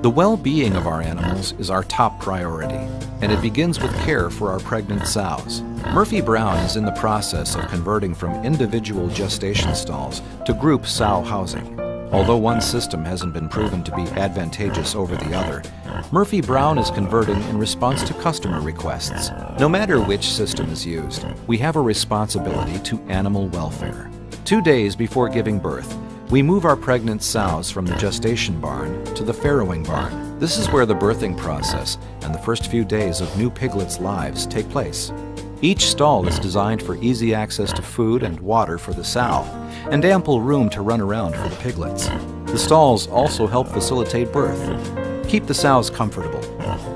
The well-being of our animals is our top priority, and it begins with care for our pregnant sows. Murphy Brown is in the process of converting from individual gestation stalls to group sow housing. Although one system hasn't been proven to be advantageous over the other, Murphy Brown is converting in response to customer requests. No matter which system is used, we have a responsibility to animal welfare. 2 days before giving birth, we move our pregnant sows from the gestation barn to the farrowing barn. This is where the birthing process and the first few days of new piglets' lives take place. Each stall is designed for easy access to food and water for the sow, and ample room to run around for the piglets. The stalls also help facilitate birth, keep the sows comfortable,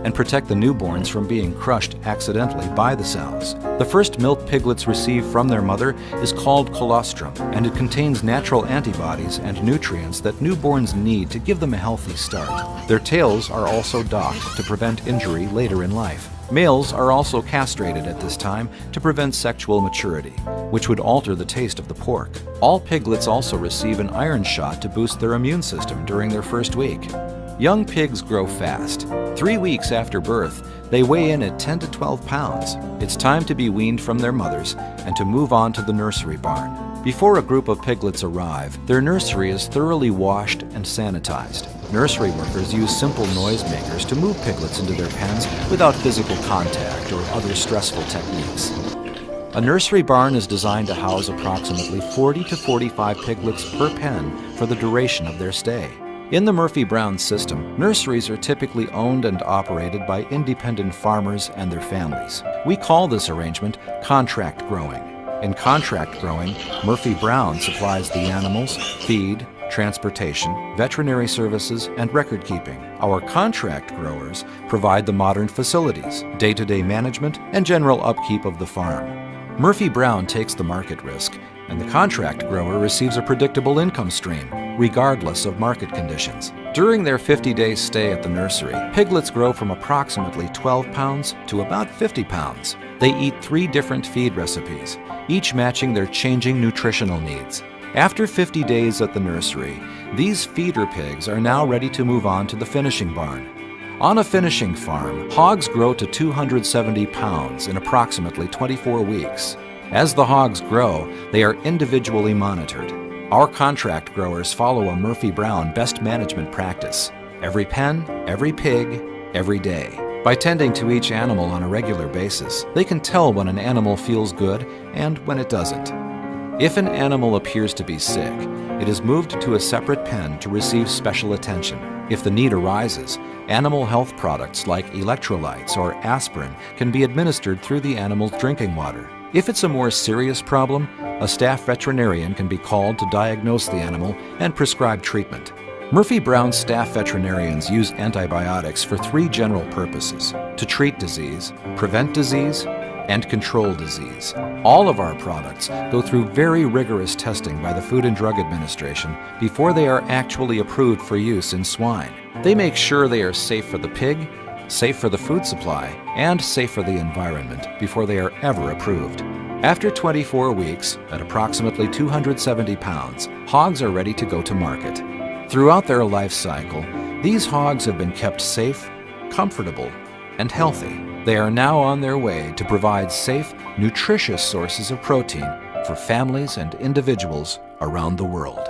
and protect the newborns from being crushed accidentally by the sows. The first milk piglets receive from their mother is called colostrum, and it contains natural antibodies and nutrients that newborns need to give them a healthy start. Their tails are also docked to prevent injury later in life. Males are also castrated at this time to prevent sexual maturity, which would alter the taste of the pork. All piglets also receive an iron shot to boost their immune system during their first week. Young pigs grow fast. 3 weeks after birth, they weigh in at 10 to 12 pounds. It's time to be weaned from their mothers and to move on to the nursery barn. Before a group of piglets arrive, their nursery is thoroughly washed and sanitized. Nursery workers use simple noisemakers to move piglets into their pens without physical contact or other stressful techniques. A nursery barn is designed to house approximately 40 to 45 piglets per pen for the duration of their stay. In the Murphy Brown system, nurseries are typically owned and operated by independent farmers and their families. We call this arrangement contract growing. In contract growing, Murphy Brown supplies the animals, feed, transportation, veterinary services, and record keeping. Our contract growers provide the modern facilities, day-to-day management, and general upkeep of the farm. Murphy Brown takes the market risk, and the contract grower receives a predictable income stream, regardless of market conditions. During their 50-day stay at the nursery, piglets grow from approximately 12 pounds to about 50 pounds. They eat 3 different feed recipes, each matching their changing nutritional needs. After 50 days at the nursery, these feeder pigs are now ready to move on to the finishing barn. On a finishing farm, hogs grow to 270 pounds in approximately 24 weeks. As the hogs grow, they are individually monitored. Our contract growers follow a Murphy Brown best management practice: every pen, every pig, every day. By tending to each animal on a regular basis, they can tell when an animal feels good and when it doesn't. If an animal appears to be sick, it is moved to a separate pen to receive special attention. If the need arises, animal health products like electrolytes or aspirin can be administered through the animal's drinking water. If it's a more serious problem, a staff veterinarian can be called to diagnose the animal and prescribe treatment. Murphy Brown staff veterinarians use antibiotics for 3 general purposes: to treat disease, prevent disease, and control disease. All of our products go through very rigorous testing by the Food and Drug Administration before they are actually approved for use in swine. They make sure they are safe for the pig, safe for the food supply, and safe for the environment before they are ever approved. After 24 weeks, at approximately 270 pounds, hogs are ready to go to market. Throughout their life cycle, these hogs have been kept safe, comfortable, and healthy. They are now on their way to provide safe, nutritious sources of protein for families and individuals around the world.